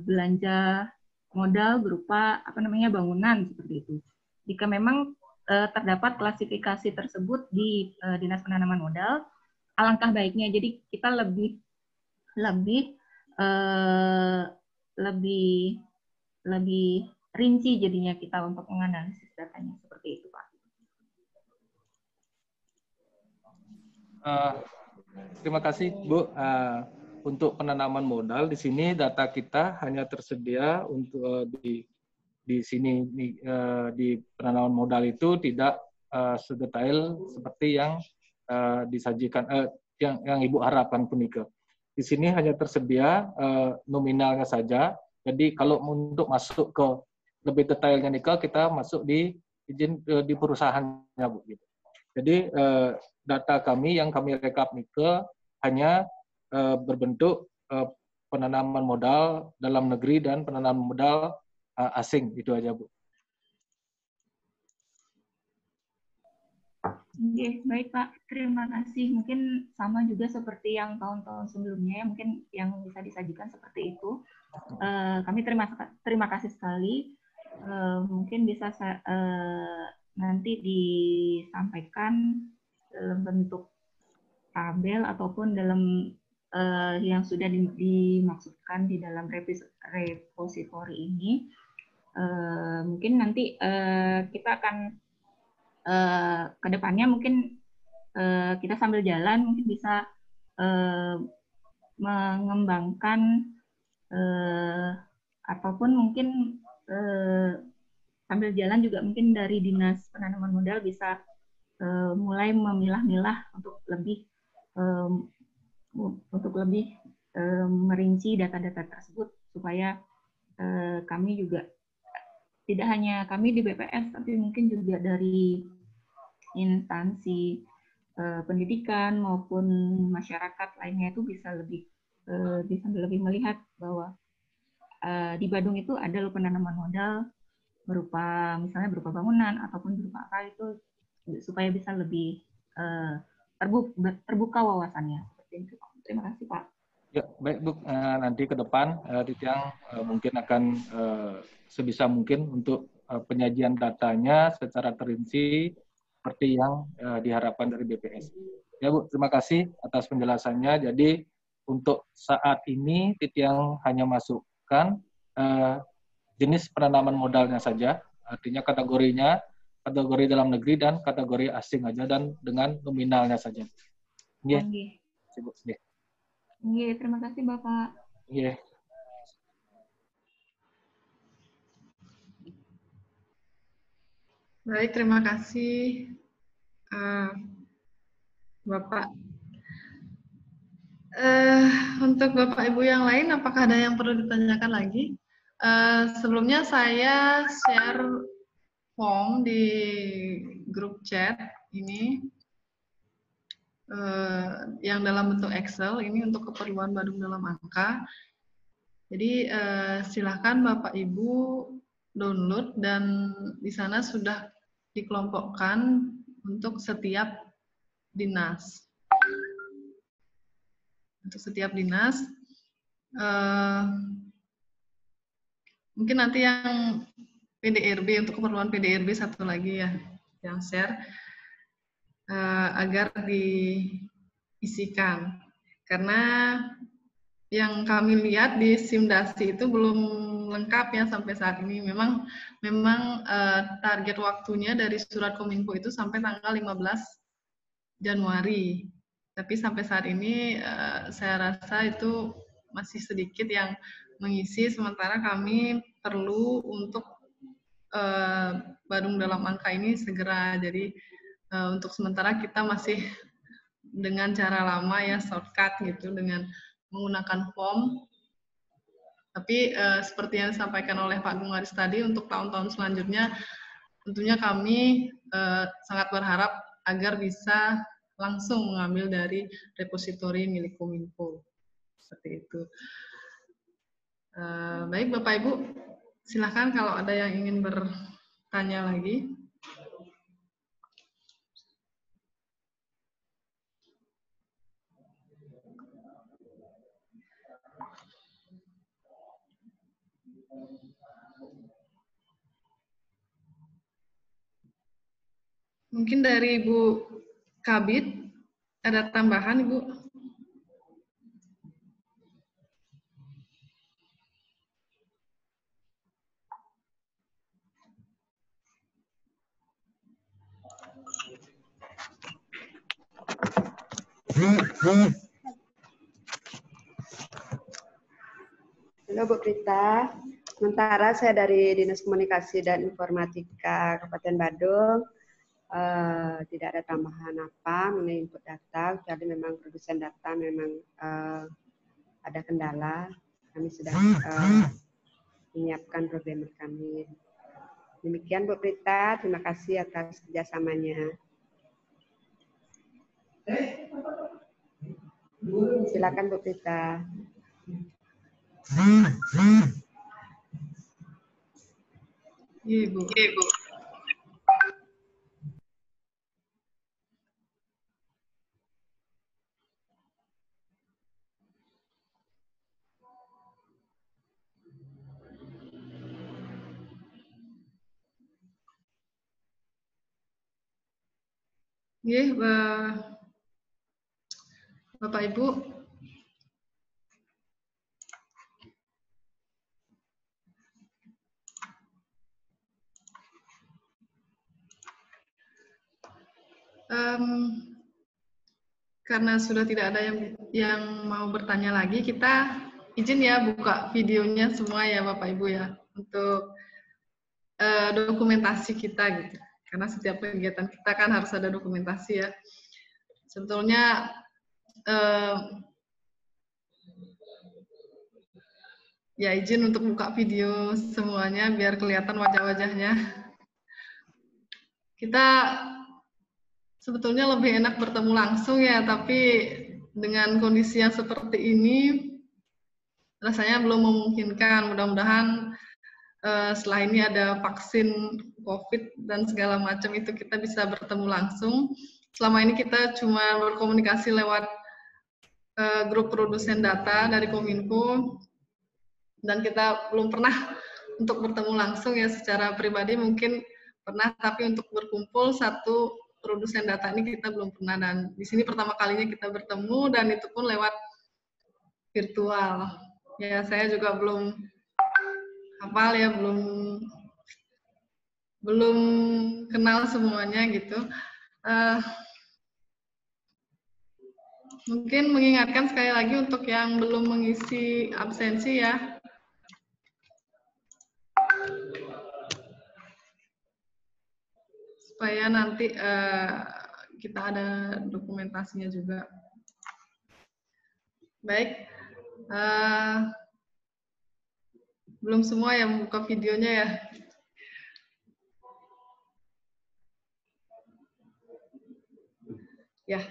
belanja modal berupa bangunan seperti itu. Jika memang terdapat klasifikasi tersebut di Dinas Penanaman Modal, alangkah baiknya. Jadi kita lebih rinci jadinya kita untuk menganalisis datanya seperti itu, Pak. Terima kasih, Bu. Untuk penanaman modal di sini data kita hanya tersedia untuk di sini di penanaman modal itu tidak sedetail seperti yang disajikan yang Ibu harapkan punika. Di sini hanya tersedia nominalnya saja. Jadi kalau untuk masuk ke lebih detailnya nika kita masuk di izin di perusahaannya, Bu. Gitu. Jadi data kami yang kami rekap nika hanya berbentuk penanaman modal dalam negeri dan penanaman modal asing, itu aja, Bu. Oke, baik Pak, terima kasih. Mungkin sama juga seperti yang tahun-tahun sebelumnya, mungkin yang bisa disajikan seperti itu. Kami terima kasih sekali. mungkin bisa nanti disampaikan dalam bentuk tabel ataupun dalam yang sudah dimaksudkan di dalam repository ini. Mungkin nanti kita akan ke depannya mungkin kita sambil jalan mungkin bisa mengembangkan ataupun mungkin sambil jalan juga mungkin dari Dinas Penanaman Modal bisa mulai memilah-milah untuk lebih merinci data-data tersebut supaya kami juga tidak hanya kami di BPS tapi mungkin juga dari instansi pendidikan maupun masyarakat lainnya itu bisa lebih melihat bahwa di Badung itu ada loh penanaman modal misalnya berupa bangunan ataupun berupa apa itu supaya bisa lebih terbuka wawasannya. Seperti itu. Terima kasih Pak. Ya, baik Bu. Nanti ke depan Tityang mungkin akan sebisa mungkin untuk penyajian datanya secara terinci seperti yang diharapkan dari BPS. Ya Bu, terima kasih atas penjelasannya. Jadi untuk saat ini Tityang hanya masukkan jenis penanaman modalnya saja, artinya kategorinya, kategori dalam negeri dan kategori asing aja dan dengan nominalnya saja. Iya. Yeah. Iya, terima kasih Bapak. Iya. Baik, terima kasih Bapak. Untuk Bapak Ibu yang lain, apakah ada yang perlu ditanyakan lagi? Sebelumnya saya share form di grup chat ini yang dalam bentuk Excel ini untuk keperluan Badung dalam angka. Jadi silakan Bapak Ibu download dan di sana sudah dikelompokkan untuk setiap dinas. Untuk setiap dinas. Mungkin nanti yang PDRB, untuk keperluan PDRB satu lagi ya, yang share, agar diisikan. Karena yang kami lihat di Simdasi itu belum lengkap ya sampai saat ini. Memang target waktunya dari surat Kominfo itu sampai tanggal 15 Januari. Tapi sampai saat ini saya rasa itu masih sedikit yang mengisi, sementara kami perlu untuk Badung dalam angka ini segera. Jadi untuk sementara kita masih dengan cara lama ya, shortcut gitu, dengan menggunakan form. Tapi seperti yang disampaikan oleh Pak Gungaris tadi, untuk tahun-tahun selanjutnya tentunya kami sangat berharap agar bisa langsung mengambil dari repositori milik Kominfo. Seperti itu. Baik Bapak Ibu, silakan kalau ada yang ingin bertanya lagi. Mungkin dari Ibu Kabit ada tambahan, Ibu? Halo Bu Prita, sementara saya dari Dinas Komunikasi dan Informatika Kabupaten Badung, tidak ada tambahan apa mengenai input data, kecuali memang produsen data memang ada kendala. Kami sudah menyiapkan programmer kami. Demikian Bu Prita, terima kasih atas kerjasamanya. Silakan Bu Prita. Iya, Bu. Nggih, Bapak Ibu. Karena sudah tidak ada yang mau bertanya lagi, kita izin ya buka videonya semua ya Bapak Ibu ya, untuk dokumentasi kita gitu. Karena setiap kegiatan kita kan harus ada dokumentasi ya. Sebetulnya ya izin untuk buka video semuanya biar kelihatan wajah-wajahnya. Kita sebetulnya lebih enak bertemu langsung ya, tapi dengan kondisi yang seperti ini rasanya belum memungkinkan. Mudah-mudahan setelah ini ada vaksin COVID dan segala macam itu kita bisa bertemu langsung. Selama ini kita cuma berkomunikasi lewat grup produsen data dari Kominfo, dan kita belum pernah untuk bertemu langsung ya secara pribadi mungkin pernah, tapi untuk berkumpul satu produsen data ini kita belum pernah, dan di sini pertama kalinya kita bertemu dan itu pun lewat virtual. Ya saya juga belum hafal ya, belum kenal semuanya gitu. Mungkin mengingatkan sekali lagi untuk yang belum mengisi absensi ya. Supaya nanti kita ada dokumentasinya juga. Baik, belum semua yang buka videonya ya. Ya.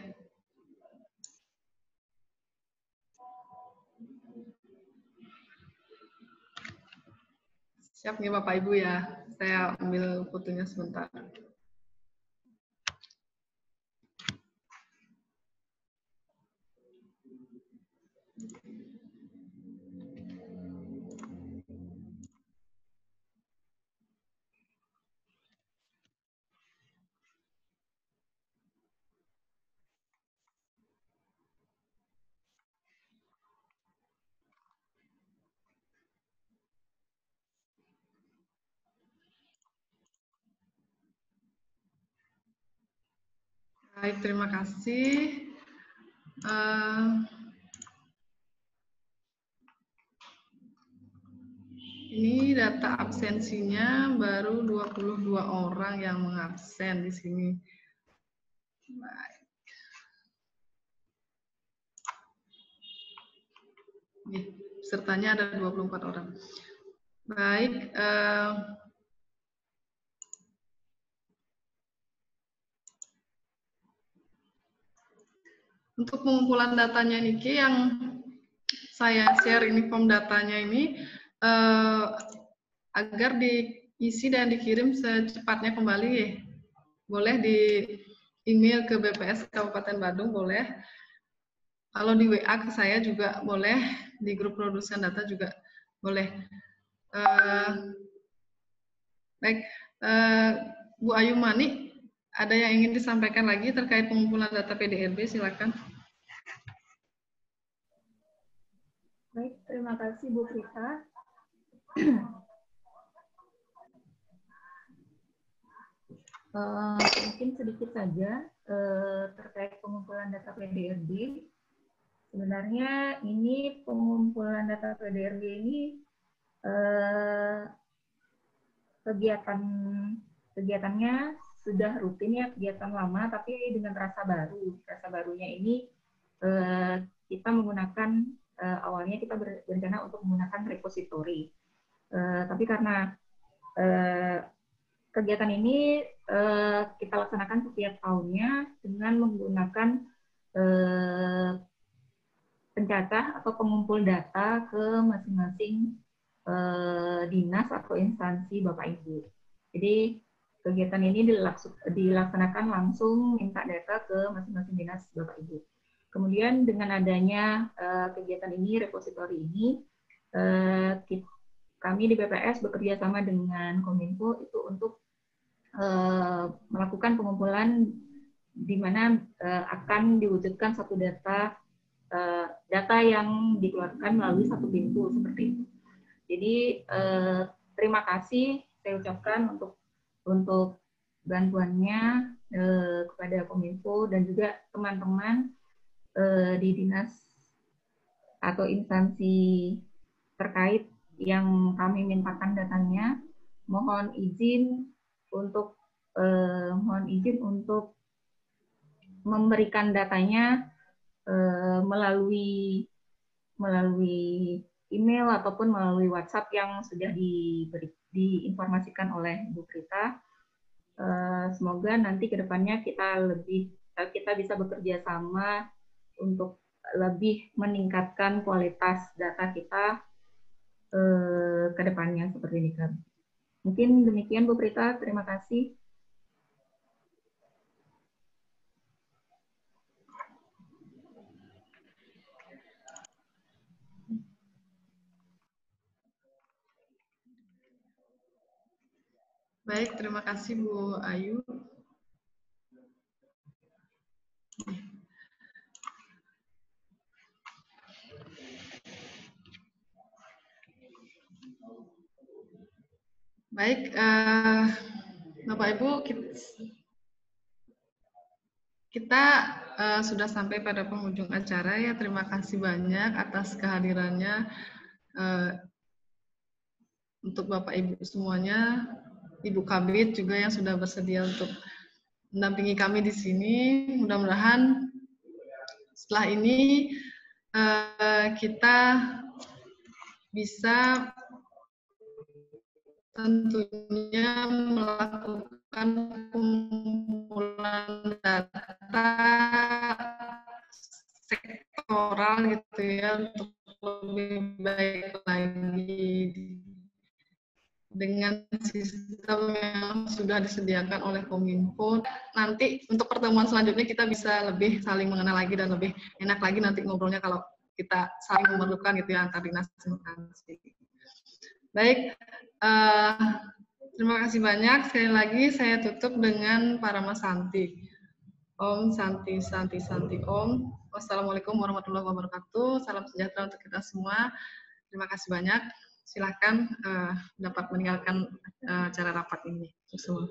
Siap nih Bapak Ibu ya, saya ambil fotonya sebentar. Baik, terima kasih. Ini data absensinya baru 22 orang yang mengabsen di sini. Baik. Nih, pesertanya ada 24 orang. Baik, untuk pengumpulan datanya Niki yang saya share ini form datanya ini agar diisi dan dikirim secepatnya kembali ya. Boleh di email ke BPS Kabupaten Badung, boleh. Kalau di WA ke saya juga boleh, di grup produsen data juga boleh. Baik, Bu Ayu Mani, ada yang ingin disampaikan lagi terkait pengumpulan data PDRB, silakan. Baik, terima kasih Bu Prita. Mungkin sedikit saja terkait pengumpulan data PDRB. Sebenarnya ini pengumpulan data PDRB ini kegiatannya sudah rutin ya, kegiatan lama, tapi dengan rasa baru. Rasa barunya ini kita menggunakan awalnya kita berencana untuk menggunakan repository, tapi karena kegiatan ini kita laksanakan setiap tahunnya dengan menggunakan pencatah atau pengumpul data ke masing-masing dinas atau instansi Bapak Ibu. Jadi kegiatan ini dilaksanakan langsung minta data ke masing-masing dinas Bapak Ibu. Kemudian dengan adanya kegiatan ini, repository ini, kami di BPS bekerja sama dengan Kominfo itu untuk melakukan pengumpulan di mana akan diwujudkan satu data yang dikeluarkan melalui satu pintu seperti itu. Jadi terima kasih saya ucapkan untuk bantuannya kepada Kominfo dan juga teman-teman di dinas atau instansi terkait yang kami mintakan datanya. Mohon izin untuk memberikan datanya melalui email ataupun melalui WhatsApp yang sudah diinformasikan oleh Bu Prita. Semoga nanti ke depannya kita bisa bekerja sama untuk lebih meningkatkan kualitas data kita ke depannya seperti ini kan. Mungkin demikian Bu Prita, terima kasih. Baik, terima kasih Bu Ayu. Baik, Bapak Ibu, kita sudah sampai pada penghujung acara ya. Terima kasih banyak atas kehadirannya untuk Bapak Ibu semuanya, Ibu Kabid juga yang sudah bersedia untuk mendampingi kami di sini. Mudah-mudahan setelah ini kita bisa tentunya melakukan kumpulan data sektoral gitu ya untuk lebih baik lagi dengan sistem yang sudah disediakan oleh Kominfo. Nanti untuk pertemuan selanjutnya kita bisa lebih saling mengenal lagi dan lebih enak lagi nanti ngobrolnya kalau kita saling memerlukan gitu ya antar dinas instansi. Baik, terima kasih banyak. Sekali lagi saya tutup dengan Parama Santi. Om Santi Santi Santi Om. Wassalamualaikum warahmatullahi wabarakatuh. Salam sejahtera untuk kita semua. Terima kasih banyak. Silakan dapat meninggalkan acara rapat ini semua.